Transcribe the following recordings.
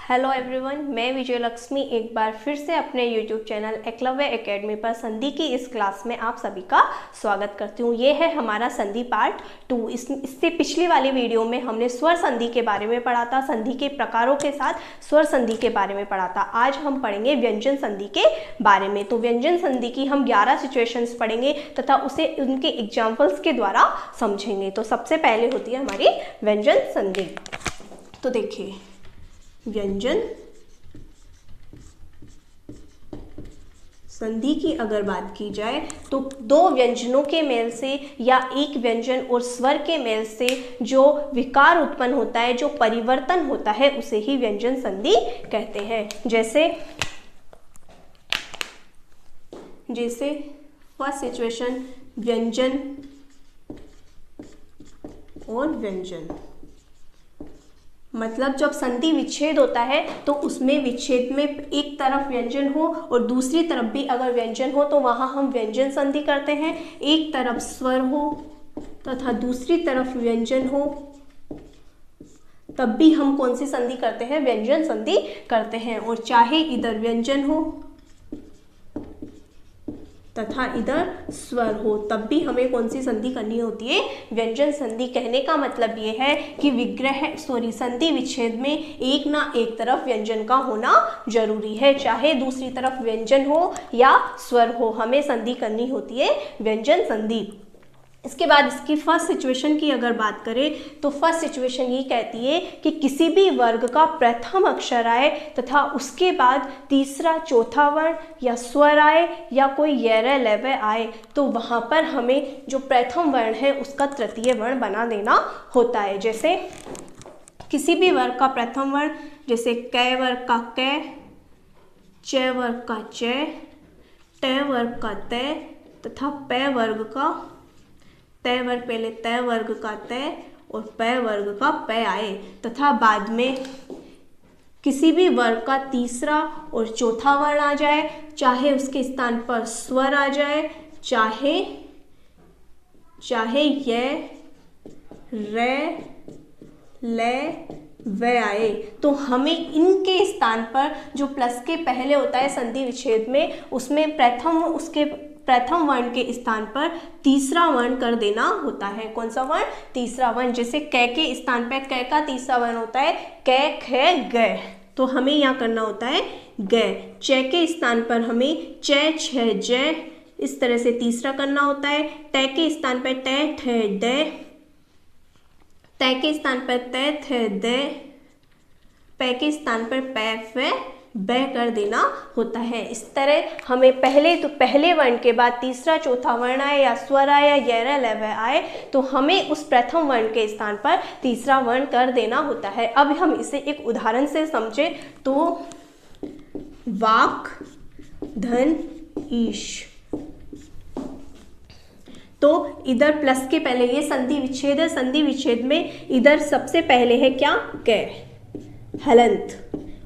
Hello everyone, मैं विजय लक्ष्मी एक बार फिर से अपने यूट्यूब चैनल एकलव्य एकेडमी पर संधि की इस क्लास में आप सभी का स्वागत करती हूँ। ये है हमारा संधि पार्ट 2। इससे पिछली वाली वीडियो में हमने स्वर संधि के बारे में पढ़ा था, संधि के प्रकारों के साथ स्वर संधि के बारे में पढ़ा था। आज हम पढ़ेंगे व्यंजन संधि के बारे में। तो व्यंजन संधि की हम 11 सिचुएशंस पढ़ेंगे तथा उसे उनके एग्जाम्पल्स के द्वारा समझेंगे। तो सबसे पहले होती है हमारी व्यंजन संधि। तो देखिए, व्यंजन संधि की अगर बात की जाए तो दो व्यंजनों के मेल से या एक व्यंजन और स्वर के मेल से जो विकार उत्पन्न होता है, जो परिवर्तन होता है, उसे ही व्यंजन संधि कहते हैं। जैसे फर्स्ट सिचुएशन, व्यंजन और व्यंजन। मतलब जब संधि विच्छेद होता है तो उसमें विच्छेद में एक तरफ व्यंजन हो और दूसरी तरफ भी अगर व्यंजन हो तो वहाँ हम व्यंजन संधि करते हैं। एक तरफ स्वर हो तथा दूसरी तरफ व्यंजन हो तब भी हम कौन सी संधि करते हैं? व्यंजन संधि करते हैं। और चाहे इधर व्यंजन हो तथा इधर स्वर हो तब भी हमें कौन सी संधि करनी होती है? व्यंजन संधि। कहने का मतलब ये है कि संधि विच्छेद में एक ना एक तरफ व्यंजन का होना जरूरी है, चाहे दूसरी तरफ व्यंजन हो या स्वर हो, हमें संधि करनी होती है व्यंजन संधि। इसके बाद इसकी फर्स्ट सिचुएशन की अगर बात करें तो फर्स्ट सिचुएशन ये कहती है कि किसी भी वर्ग का प्रथम अक्षर आए तथा उसके बाद तीसरा चौथा वर्ण या स्वर आए या कोई यरह लवह आए तो वहाँ पर हमें जो प्रथम वर्ण है उसका तृतीय वर्ण बना देना होता है। जैसे किसी भी वर्ग का प्रथम वर्ण, जैसे क वर्ग का क, च वर्ग का च, ट वर्ग का त तथा प वर्ग का तय वर्ग, पहले तय वर्ग का तय और प वर्ग का प आए तथा बाद में किसी भी वर्ग का तीसरा और चौथा वर्ण आ जाए, चाहे उसके स्थान पर स्वर आ जाए, चाहे य, र, ल, व आए, तो हमें इनके स्थान पर जो प्लस के पहले होता है संधि विच्छेद में, उसमें उसके प्रथम वर्ण के स्थान पर तीसरा वर्ण कर देना होता है। कौन सा वर्ण? तीसरा वर्ण। जैसे क के स्थान पर क का तीसरा वर्ण होता है क, ख, ग, तो हमें यहाँ करना होता है ग। च के स्थान पर हमें च, छ, ज, इस तरह से तीसरा करना होता है। ट के स्थान पर ट, ठ, ड, त के स्थान पर त, थ, द, प के स्थान पर प, फ, ब कर देना होता है। इस तरह हमें पहले वर्ण के बाद तीसरा चौथा वर्ण आए या स्वर आए या यरह लवह आए तो हमें उस प्रथम वर्ण के स्थान पर तीसरा वर्ण कर देना होता है। अब हम इसे एक उदाहरण से समझे तो वाक, धन, ईश। तो इधर प्लस के पहले ये संधि विच्छेद है। संधि विच्छेद में इधर सबसे पहले है क्या? क, हलंत,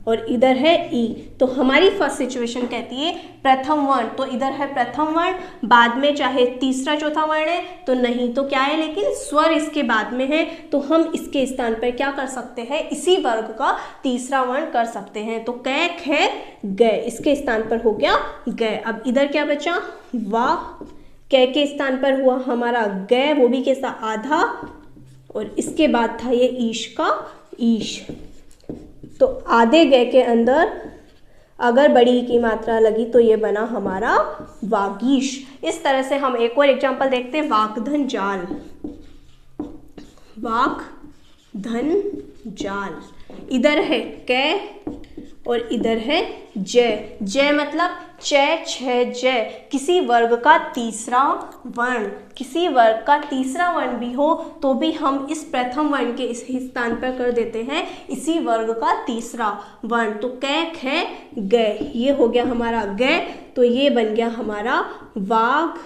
और इधर है ई। तो हमारी फर्स्ट सिचुएशन कहती है प्रथम वर्ण, तो इधर है प्रथम वर्ण, बाद में चाहे तीसरा चौथा वर्ण है तो नहीं, तो क्या है, लेकिन स्वर इसके बाद में है तो हम इसके स्थान पर क्या कर सकते हैं? इसी वर्ग का तीसरा वर्ण कर सकते हैं। तो क, ख, ग, इसके स्थान पर हो गया ग। अब इधर क्या बचा? वा, क के स्थान पर हुआ हमारा ग, वो भी कैसा? आधा, और इसके बाद था ये ईश का ईश। तो आधे ग के अंदर अगर बड़ी की मात्रा लगी तो ये बना हमारा वागीश। इस तरह से हम एक और एग्जांपल देखते हैं, वाकधन जाल। वाक, धन, जाल। इधर है क और इधर है ज। ज मतलब च, छ, ज, किसी वर्ग का तीसरा वर्ण। किसी वर्ग का तीसरा वर्ण भी हो तो भी हम इस प्रथम वर्ण के इस स्थान पर कर देते हैं इसी वर्ग का तीसरा वर्ण। तो क, ख, ग, ये हो गया हमारा ग, तो ये बन गया हमारा वाग,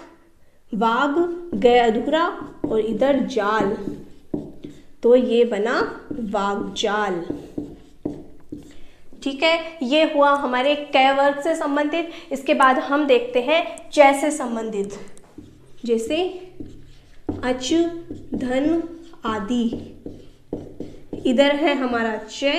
वाग, ग अधूरा, और इधर जाल, तो ये बना वागजाल। ठीक है, ये हुआ हमारे क वर्ग से संबंधित। इसके बाद हम देखते हैं च से संबंधित, जैसे अच, धन, आदि। इधर है हमारा च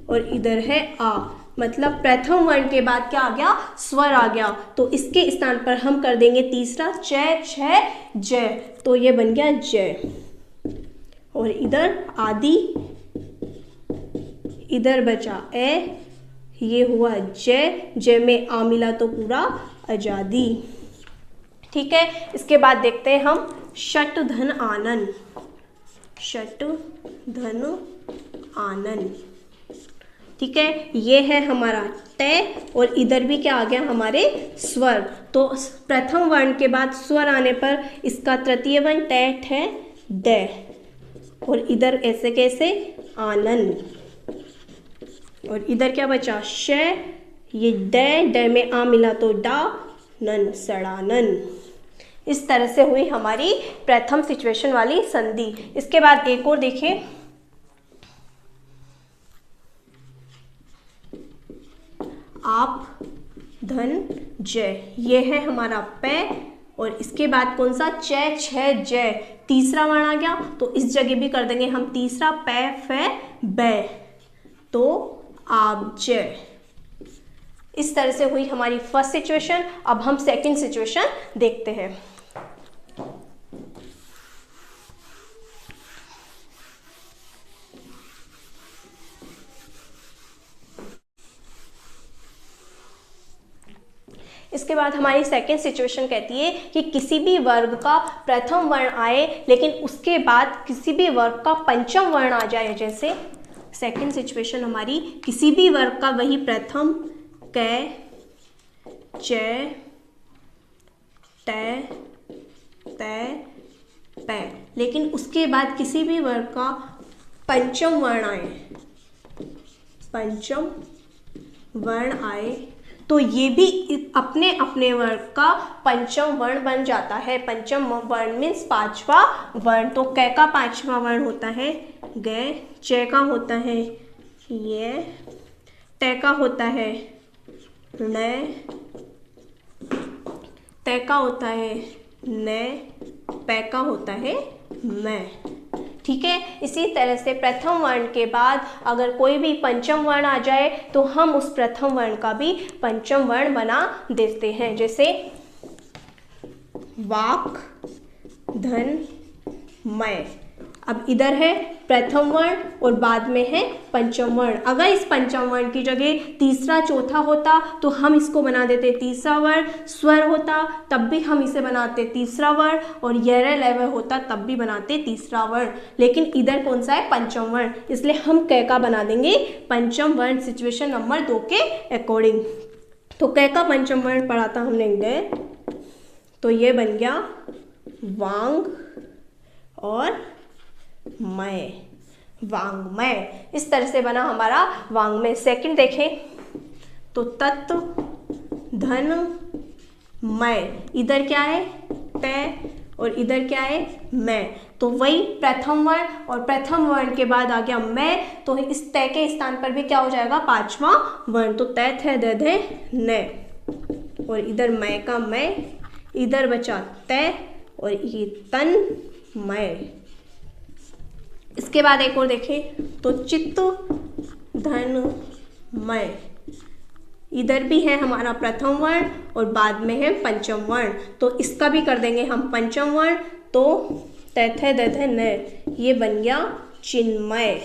और इधर है आ, मतलब प्रथम वर्ण के बाद क्या आ गया, स्वर आ गया। तो इसके स्थान पर हम कर देंगे तीसरा च छ जय, तो ये बन गया जय। और इधर आदि, इधर बचा ए, ये हुआ जय, जय में आ मिला तो पूरा आजादी। ठीक है, इसके बाद देखते हैं हम शट धन आनन, शट धन आनन। ठीक है, ये है हमारा तय, और इधर भी क्या आ गया हमारे स्वर। तो प्रथम वर्ण के बाद स्वर आने पर इसका तृतीय वर्ण तय है द, और इधर ऐसे कैसे आनन, और इधर क्या बचा श, ये ड में आ मिला तो डा, नन सड़ानन। इस तरह से हुई हमारी प्रथम सिचुएशन वाली संधि। इसके बाद एक और देखिए, आप धन जय, ये है हमारा पै, और इसके बाद कौन सा च छ जय, तीसरा वर्ण आ गया, तो इस जगह भी कर देंगे हम तीसरा पै फै बै, तो आप जय। इस तरह से हुई हमारी फर्स्ट सिचुएशन। अब हम सेकंड सिचुएशन देखते हैं। इसके बाद हमारी सेकेंड सिचुएशन कहती है कि किसी भी वर्ग का प्रथम वर्ण आए लेकिन उसके बाद किसी भी वर्ग का पंचम वर्ण आ जाए। जैसे सेकेंड सिचुएशन हमारी किसी भी वर्ग का वही प्रथम क च ट त पै, लेकिन उसके बाद किसी भी वर्ग का पंचम वर्ण आए, पंचम वर्ण आए, तो ये भी अपने अपने वर्ग का पंचम वर्ण बन जाता है। पंचम वर्ण मीन्स पांचवा वर्ण। तो क का पांचवा वर्ण होता है ग, च का होता है ये, ट का होता है न, त का होता है न, पै का होता है मैं। ठीक है, इसी तरह से प्रथम वर्ण के बाद अगर कोई भी पंचम वर्ण आ जाए तो हम उस प्रथम वर्ण का भी पंचम वर्ण बना देते हैं। जैसे वाक धन मय, अब इधर है प्रथम वर्ण और बाद में है पंचम वर्ण। अगर इस पंचम वर्ण की जगह तीसरा चौथा होता तो हम इसको बना देते तीसरा वर्ण, स्वर होता तब भी हम इसे बनाते तीसरा वर्ण, और यह लेवल होता तब भी बनाते तीसरा वर्ण। लेकिन इधर कौन सा है पंचम वर्ण, इसलिए हम क का बना देंगे पंचम वर्ण सिचुएशन नंबर 2 के अकॉर्डिंग। तो क का पंचम वर्ण पढ़ा था हमने ग, तो ये बन गया वांग और मय, वांग्मय। इस तरह से बना हमारा वांग्मय। सेकंड देखें तो तत्व धन मय, इधर क्या है तय और इधर क्या है मैं, तो वही प्रथम वर्ण और प्रथम वर्ण के बाद आ गया मैं, तो इस तय के स्थान पर भी क्या हो जाएगा पांचवा वर्ण। तो तय थे दधे न, और इधर मैं का मैं, इधर बचा तय और ये तन मय। इसके बाद एक और देखें तो चित्त धन मय, इधर भी है हमारा प्रथम वर्ण और बाद में है पंचम वर्ण, तो इसका भी कर देंगे हम पंचम वर्ण। तो तैथे दधे न, ये बन गया चिन्मय।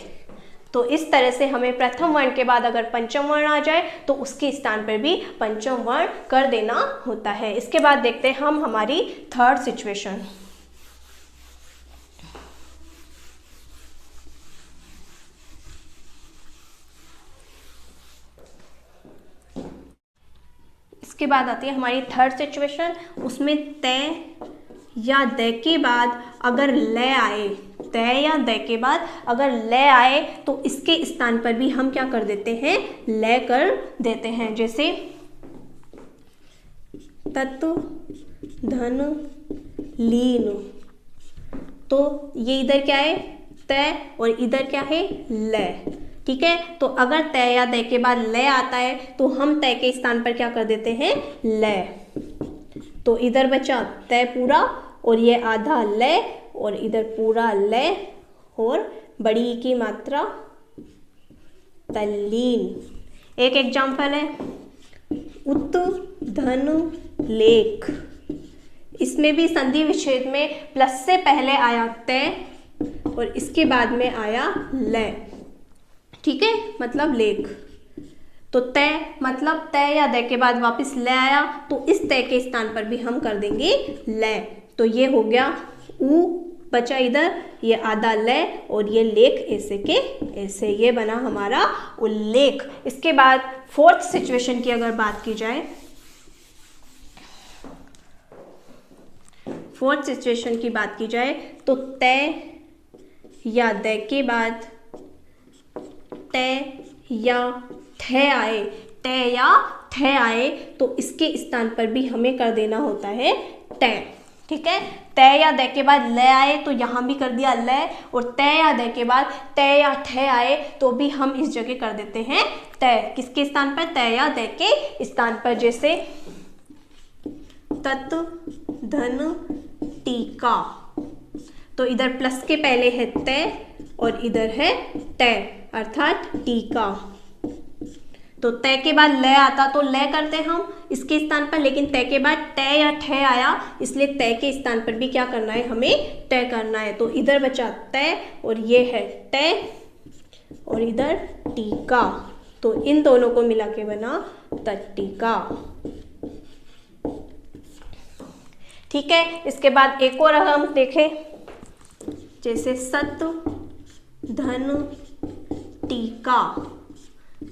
तो इस तरह से हमें प्रथम वर्ण के बाद अगर पंचम वर्ण आ जाए तो उसके स्थान पर भी पंचम वर्ण कर देना होता है। इसके बाद देखते हैं हम हमारी थर्ड सिचुएशन। इसके बाद आती है हमारी थर्ड सिचुएशन। उसमें तय या द के बाद अगर ल आए, तय या द के बाद अगर ल आए तो इसके स्थान पर भी हम क्या कर देते हैं ल कर देते हैं। जैसे तत्व धन लीन, तो ये इधर क्या है तय और इधर क्या है ल। ठीक है, तो अगर तय या द के बाद ल आता है तो हम तय के स्थान पर क्या कर देते हैं ल। तो इधर बचा तय पूरा और ये आधा ल और इधर पूरा ल और बड़ी की मात्रा तल्लीन। एक एग्जाम्पल है उत धन लेख। इसमें भी संधि विच्छेद में प्लस से पहले आया तय और इसके बाद में आया लय, ठीक है, मतलब लेख। तो तय मतलब तय या दय के बाद वापस लय आया, तो इस तय के स्थान पर भी हम कर देंगे लय। तो ये हो गया उ बचा इधर, ये आधा लय और ये लेख ऐसे के ऐसे, ये बना हमारा उल्लेख। इसके बाद फोर्थ सिचुएशन की अगर बात की जाए, फोर्थ सिचुएशन की बात की जाए तो तय या दय के बाद तय या थ आए, तय या थ आए तो इसके स्थान पर भी हमें कर देना होता है तय, ठीक है। तय या दय के बाद लय आए तो यहाँ भी कर दिया लय, और तय या दय के बाद तय या थ आए तो भी हम इस जगह कर देते हैं तय। किसके स्थान पर? तय या दय के स्थान पर। जैसे तत् धन टीका, तो इधर प्लस के पहले है तय और इधर है तय अर्थात टीका। तो तय के बाद लय आता तो लय करते हम इसके स्थान पर, लेकिन तय के बाद तय या ठ आया इसलिए तय के स्थान पर भी क्या करना है, हमें तय करना है। तो इधर बचा तय और ये है तय और इधर टीका, तो इन दोनों को मिला के बना तट्टिका, ठीक है। इसके बाद एक और अगर हम देखें, जैसे सत धन टीका,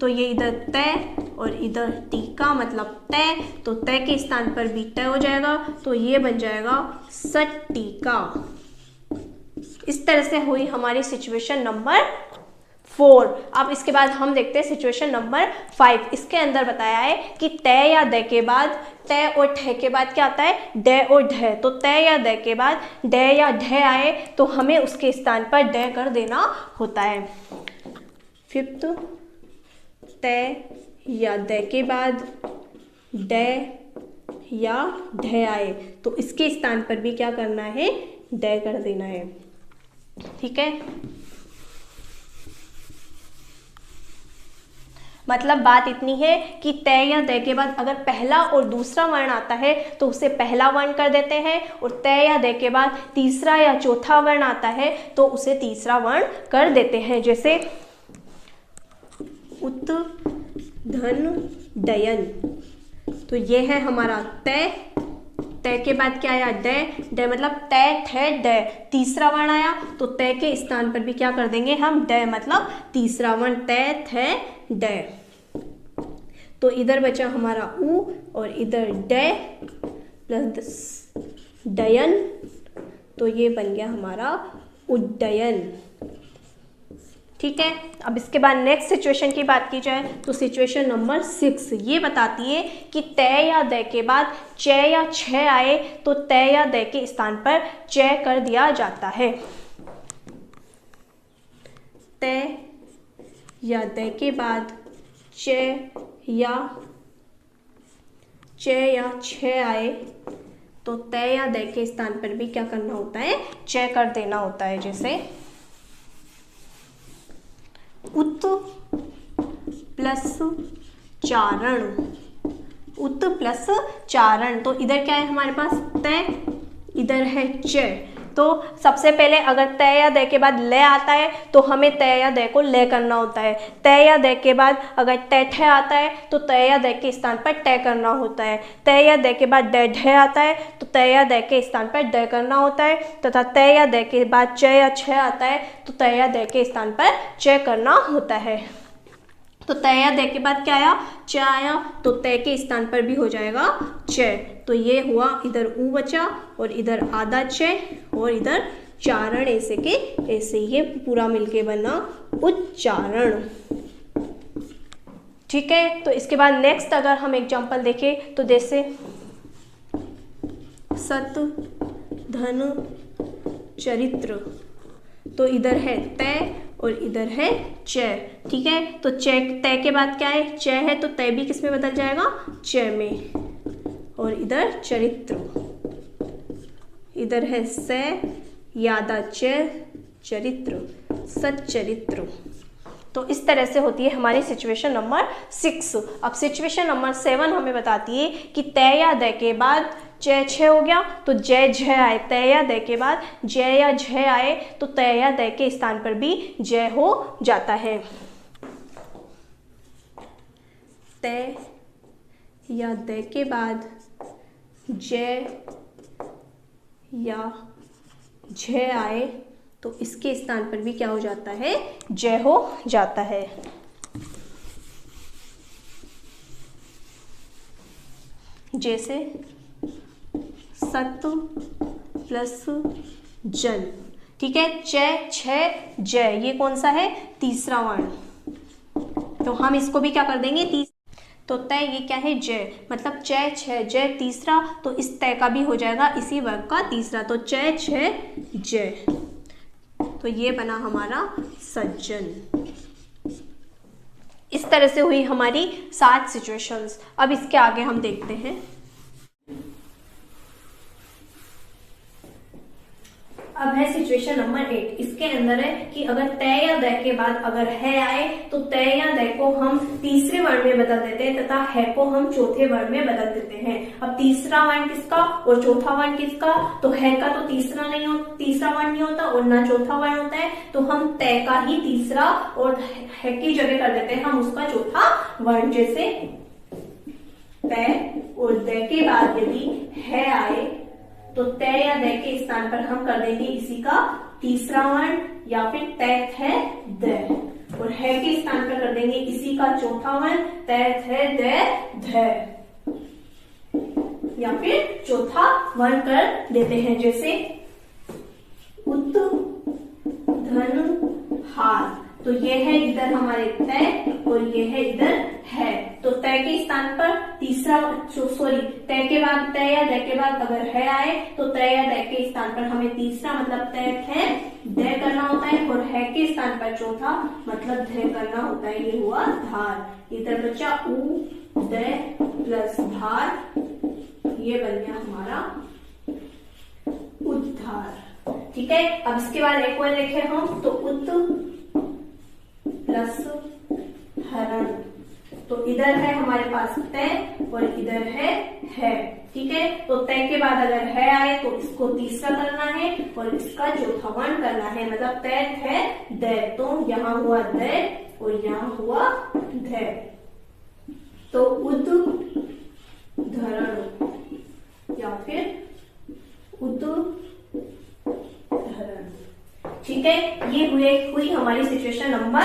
तो ये इधर तय और इधर टीका मतलब तय, तो तय के स्थान पर भी तय हो जाएगा, तो ये बन जाएगा सट्टिका। इस तरह से हुई हमारी सिचुएशन नंबर 4। अब इसके बाद हम देखते हैं सिचुएशन नंबर 5। इसके अंदर बताया है कि तय या दय के बाद, तय और ठ के बाद क्या आता है, ड और ढ। तो तय या दय के बाद ड या ढ आए तो हमें उसके स्थान पर ड कर देना होता है। फिफ्थ, तय या दय के बाद ड या ढ आए तो इसके स्थान पर भी क्या करना है, ड कर देना है, ठीक है। मतलब बात इतनी है कि तय या दय के बाद अगर पहला और दूसरा वर्ण आता है तो उसे पहला वर्ण कर देते हैं, और तय या दय के बाद तीसरा या चौथा वर्ण आता है तो उसे तीसरा वर्ण कर देते हैं। जैसे उत धन डयन, तो ये है हमारा तय, तय के बाद क्या आया ड, ड मतलब तय ठ ड, तीसरा वर्ण आया तो तय के स्थान पर भी क्या कर देंगे हम, ड मतलब तीसरा वर्ण तय थ ड। तो इधर बचा हमारा उ और इधर ड प्लस डयन, तो ये बन गया हमारा उड्डयन, ठीक है। अब इसके बाद नेक्स्ट सिचुएशन की बात की जाए तो सिचुएशन नंबर 6 ये बताती है कि तय या दय के बाद च या छ आए तो तय या दय के स्थान पर च कर दिया जाता है। तय या दय के बाद च या छ आए तो तय या दय के स्थान पर भी क्या करना होता है, च कर देना होता है। जैसे उत प्लस चारण, उत प्लस चारण, तो इधर क्या है हमारे पास तय, इधर है च। तो सबसे पहले अगर तय या दय के बाद ल आता है तो हमें तय या दय को ल करना होता है। तय या दय के बाद अगर ट ठ आता है तो तय या दय के स्थान पर ट करना होता है। तय या दय के बाद ड ढ आता है तो तय या दय के स्थान पर ड करना होता है, तथा तय या दय के बाद च या छ आता है तो तय या दय के स्थान पर च करना होता है। तो तय या दय के बाद क्या आया, च आया, तो तय के स्थान पर भी हो जाएगा च। तो ये हुआ, इधर उ बचा और इधर आधा च और इधर चारण, ऐसे के ऐसे ये पूरा मिलके बना उच्चारण, ठीक है। तो इसके बाद नेक्स्ट अगर हम एग्जांपल देखें तो जैसे सत धन चरित्र, तो इधर है तय और इधर है च, ठीक है। तो च तय के बाद क्या है, च है तो तय भी किस में बदल जाएगा, च में, और इधर चरित्र, इधर है स यादा च चरित्र, सच्चरित्र, तो इस तरह से होती है हमारी सिचुएशन नंबर 6। अब सिचुएशन नंबर 7 हमें बताती है कि तय या दय के बाद जय छ हो गया तो जय झ आए, तय या दय के बाद जय या झ आए तो तय या दय के स्थान पर भी जय हो जाता है। तय या दय के बाद जय या झ आए तो इसके स्थान पर भी क्या हो जाता है, जय हो जाता है। जैसे सत प्लस जन, ठीक है, च छ जय, ये कौन सा है, तीसरा वर्ण, तो हम इसको भी क्या कर देंगे तो तय ये क्या है, जय, मतलब च छ जय तीसरा, तो इस तय का भी हो जाएगा इसी वर्ग का तीसरा, तो च छ जय, तो ये बना हमारा सज्जन। इस तरह से हुई हमारी 7 सिचुएशंस। अब इसके आगे हम देखते हैं। अब है सिचुएशन नंबर 8। इसके अंदर है कि अगर तय या दय के बाद अगर है आए तो तय या दय को हम तीसरे वर्ण में बदल देते हैं तथा है को हम चौथे वर्ण में बदल देते हैं। अब तीसरा वर्ण किसका और चौथा वर्ण किसका, तो है का तो तीसरा वर्ण नहीं होता और ना चौथा वर्ण होता है, तो हम तय का ही तीसरा और है की जगह कर देते हैं हम उसका चौथा वर्ण। जैसे तय और दय के बाद यदि है आए तो तय या दय के स्थान पर हम कर देंगे इसी का तीसरा वर्ण, या फिर तय थ दय, और है के स्थान पर कर देंगे इसी का चौथा वर्ण, तय थ दय ध, या फिर चौथा वर्ण कर देते हैं। जैसे उत धन हार, तो ये है इधर हमारे तय और ये है इधर है, तो तय के स्थान पर तीसरा तय के बाद तय या दय के बाद अगर है आए तो तय या दय के स्थान पर हमें तीसरा मतलब तय है दय करना होता है, और है के स्थान पर चौथा मतलब धय करना होता है। ये हुआ धार, इधर बचा उ दय प्लस धार, ये बन गया हमारा उद्धार। ठीक है, अब इसके बाद एक और लिखे हम, तो उत प्लस हरण, तो इधर है हमारे पास तय और इधर है। ठीक है, तो तय के बाद अगर है आए तो इसको तीसरा करना है और इसका चौथा वर्ण करना है, मतलब तय है दय, तो यहाँ हुआ दय और यहाँ हुआ धय, तो उद धरण या फिर उद धरण। ठीक है, ये हुई हमारी सिचुएशन नंबर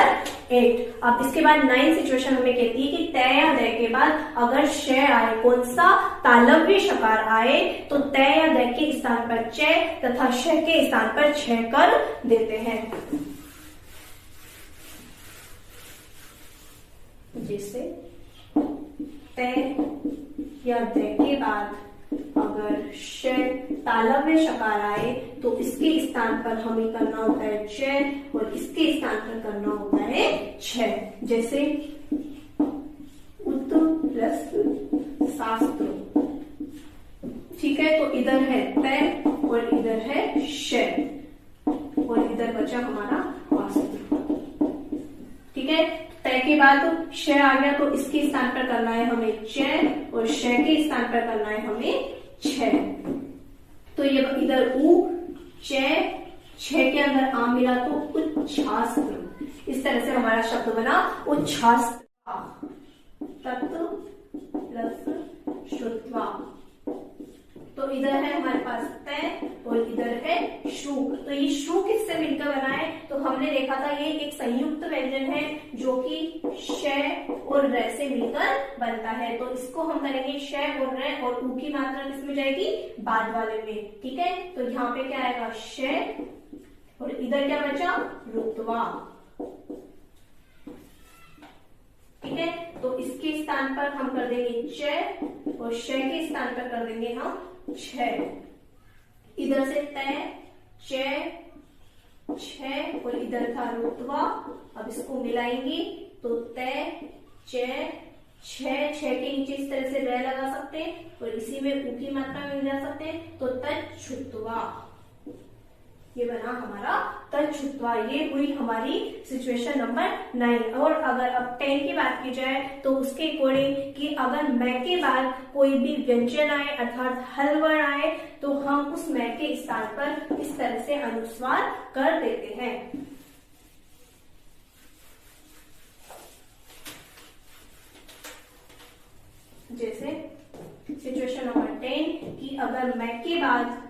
8। अब इसके बाद 9 सिचुएशन हमें कहती है कि तय या दय के बाद अगर श आए, कौन सा, तालव्य शकार आए, तो तय या दय के स्थान पर च तथा श के स्थान पर छ कर देते हैं। जैसे तय या दय के बाद अगर श तालव्य शकार आए तो इसके स्थान पर हमें करना होता है च और इसके स्थान पर करना होता है छ। जैसे उत प्लस शास्त्र, ठीक है, तो इधर है तय और इधर है श और इधर बचा हमारा वास्त्र। ठीक है, तय के बाद श आ गया तो इसके स्थान पर करना है हमें च और श के स्थान पर करना है हमें छ, तो ये इधर उ च छ के अंदर आ मिला तो उच्छास्त्र, इस तरह से हमारा शब्द बना उच्छास्त्र। तत्व प्लस श्रुत्वा, तो इधर है हमारे पास तय और इधर है शुक, तो ये शुक किससे मिलकर बना है, तो हमने देखा था ये एक संयुक्त व्यंजन है जो कि श और र से मिलकर बनता है, तो इसको हम करेंगे श और र और उ की मात्रा किसमें जाएगी, बाद वाले में। ठीक है, तो यहाँ पे क्या आएगा श और इधर क्या बचा, रुत्वा। ठीक है, तो इसके स्थान पर हम कर देंगे च और श के स्थान पर कर देंगे हम छ। इधर से तय च छ और इधर था रुत्वा, अब इसको मिलाएंगे तो तय च छ, छ के नीचे इस तरह से र लगा सकते हैं और इसी में उ की मात्रा में मिला सकते हैं, तो तच्छुत्वा। ये बना हमारा तच्छुत्वा। ये हुई हमारी सिचुएशन नंबर 9। और अगर अब 10 की बात की जाए तो उसके अकॉर्डिंग कि अगर मैं के बाद कोई भी व्यंजन आए अर्थात हल वर्ण आए तो हम उस मैं के स्थान पर इस तरह से अनुस्वार कर देते हैं। जैसे सिचुएशन नंबर 10 कि अगर मैं के बाद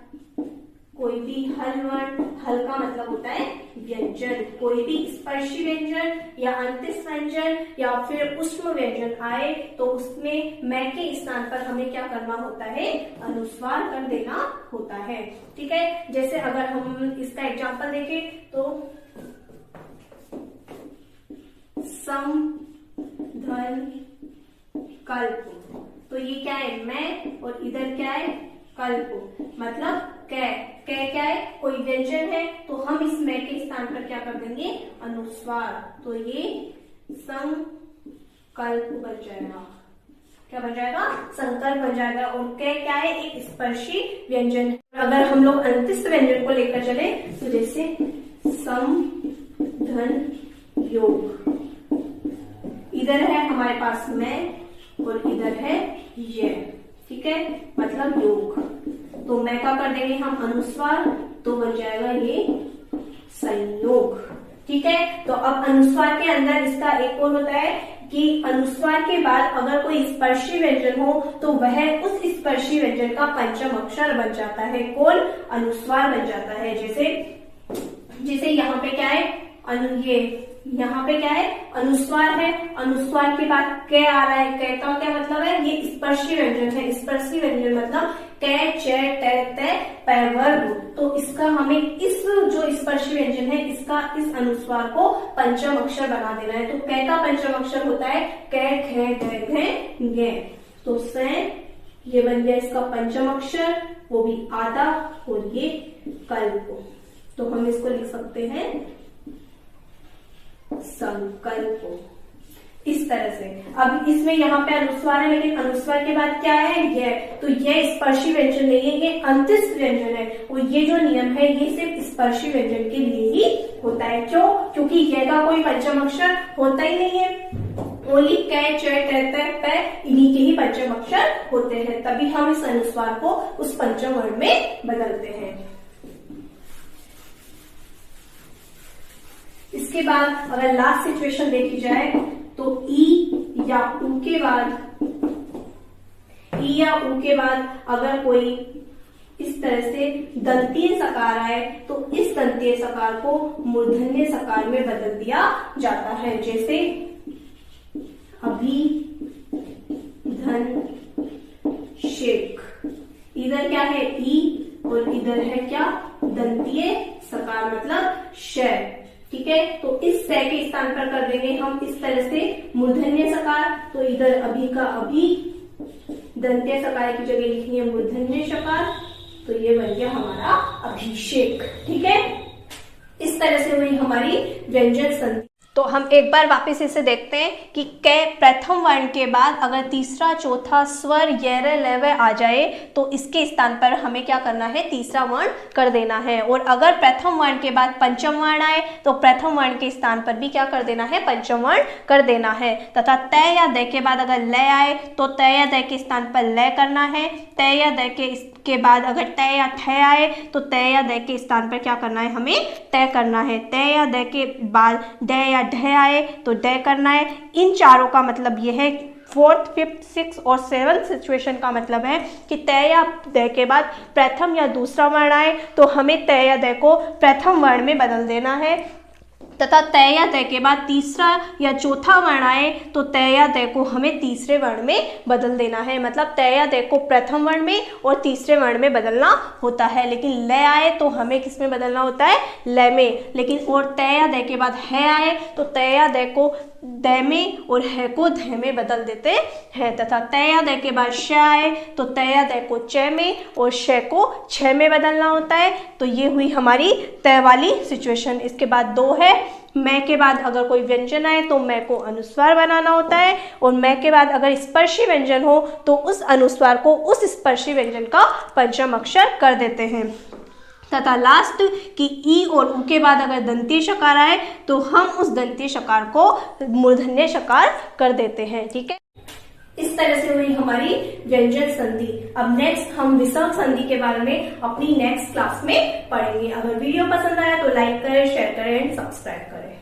कोई भी हल वर्ण, हल का मतलब होता है व्यंजन, कोई भी स्पर्शी व्यंजन या अंतिस्थ व्यंजन या फिर ऊष्म व्यंजन आए तो उसमें मैं के स्थान पर हमें क्या करना होता है, अनुस्वार कर देना होता है। ठीक है, जैसे अगर हम इसका एग्जांपल देखें तो सम धन कल्प, तो ये क्या है मैं और इधर क्या है कल्प, मतलब कै क्या है कोई व्यंजन है तो हम इस मैं के स्थान पर क्या कर देंगे अनुस्वार, तो ये संकल्प बन जाएगा। क्या बन जाएगा, संकल्प बन जाएगा। और कै क्या है, एक स्पर्शी व्यंजन है। अगर हम लोग अंतिस्थ व्यंजन को लेकर चले तो जैसे सम धन योग, इधर है हमारे पास मैं और इधर है ये, ठीक है, मतलब योग, तो मैं का कर देंगे हम अनुस्वार, तो बन जाएगा ये संयोग। ठीक है, तो अब अनुस्वार के अंदर इसका एक और होता है कि अनुस्वार के बाद अगर कोई स्पर्शी व्यंजन हो तो वह उस स्पर्शी व्यंजन का पंचम अक्षर बन जाता है, कौन, अनुस्वार बन जाता है। जैसे यहाँ पे क्या है ये यहाँ पे क्या है अनुस्वार है, अनुस्वार के बाद कै आ रहा है, कै का क्या मतलब है, ये स्पर्शी व्यंजन है। स्पर्शी व्यंजन मतलब कै च टे तै पै वर्ग, तो इसका हमें इस जो स्पर्शी व्यंजन है इसका इस अनुस्वार को पंचम अक्षर बना देना है। तो कै का पंचम अक्षर होता है कै खे कै घे गे, तो से ये बन गया इसका पंचम अक्षर, वो भी आधा, और ये कल्प, तो हम इसको लिख सकते हैं संकल्प, इस तरह से। अब इसमें यहाँ पे अनुस्वार है लेकिन अनुस्वार के बाद क्या है ये, तो ये स्पर्शी व्यंजन नहीं है, ये अंतिस्थ व्यंजन है। और ये जो नियम है ये सिर्फ स्पर्शी व्यंजन के लिए ही होता है। क्यों, क्योंकि ये का कोई पंचम अक्षर होता ही नहीं है, ओनली कै च टे तै पै इन्हीं के ही पंचम अक्षर होते हैं, तभी हम इस अनुस्वार को उस पंचम वर्ण में बदलते हैं। इसके बाद अगर लास्ट सिचुएशन देखी जाए तो ई या ऊ के बाद अगर कोई इस तरह से दंतीय सकार आए तो इस दंतीय सकार को मूर्धन्य सकार में बदल दिया जाता है। जैसे अभी धन शेख, इधर क्या है ई और इधर है क्या दंतीय सकार मतलब श, ठीक है, तो इस स के स्थान पर कर देंगे हम इस तरह से मूर्धन्य सकार, तो इधर अभी का अभी, दंत्य सकार की जगह लिखनी है मूर्धन्य सकार, तो ये बन गया हमारा अभिषेक। ठीक है, इस तरह से हुई हमारी व्यंजन संधि। तो हम एक बार वापस इसे देखते हैं कि कै प्रथम वर्ण के बाद अगर तीसरा चौथा स्वर य लव आ जाए तो इसके स्थान पर हमें क्या करना है, तीसरा वर्ण कर देना है। और अगर प्रथम वर्ण के बाद पंचम वर्ण आए तो प्रथम वर्ण के स्थान पर भी क्या कर देना है, पंचम वर्ण कर देना है। तथा तय या द के बाद अगर ल आए तो तय या द के स्थान पर ल करना है। तय या द के बाद अगर तय या थ आए तो तय या द के स्थान पर क्या करना है, हमें तय करना है। तय या द के बाद ड या ढ आए तो ड करना है। इन चारों का मतलब यह है, फोर्थ, फिफ्थ, सिक्स और सेवंथ सिचुएशन का मतलब है कि तय या द के बाद प्रथम या दूसरा वर्ण आए तो हमें तय या द को प्रथम वर्ण में बदल देना है। तथा तय या द के बाद तीसरा या चौथा वर्ण आए तो तय या द को हमें तीसरे वर्ण में बदल देना है। मतलब तय या द को प्रथम वर्ण में और तीसरे वर्ण में बदलना होता है। लेकिन ल आए तो हमें किस में बदलना होता है, ल में। लेकिन और तय या द के बाद है आए तो तय या द को द में और है को ध में बदल देते हैं। तथा तय या द के बाद श आए तो तय या द को च में और श को छ में बदलना होता है। तो ये हुई हमारी तय वाली सिचुएशन। इसके बाद दो है, मैं के बाद अगर कोई व्यंजन आए तो मैं को अनुस्वार बनाना होता है, और मैं के बाद अगर स्पर्शी व्यंजन हो तो उस अनुस्वार को उस स्पर्शी व्यंजन का पंचम अक्षर कर देते हैं। तथा लास्ट कि ई और उ के बाद अगर दंतीय शकार आए तो हम उस दंतीय शकार को मूर्धन्य शकार कर देते हैं। ठीक है, इस तरह से हुई हमारी व्यंजन संधि। अब नेक्स्ट हम विसर्ग संधि के बारे में अपनी नेक्स्ट क्लास में पढ़ेंगे। अगर वीडियो पसंद आया तो लाइक करें, शेयर करें एंड सब्सक्राइब करें।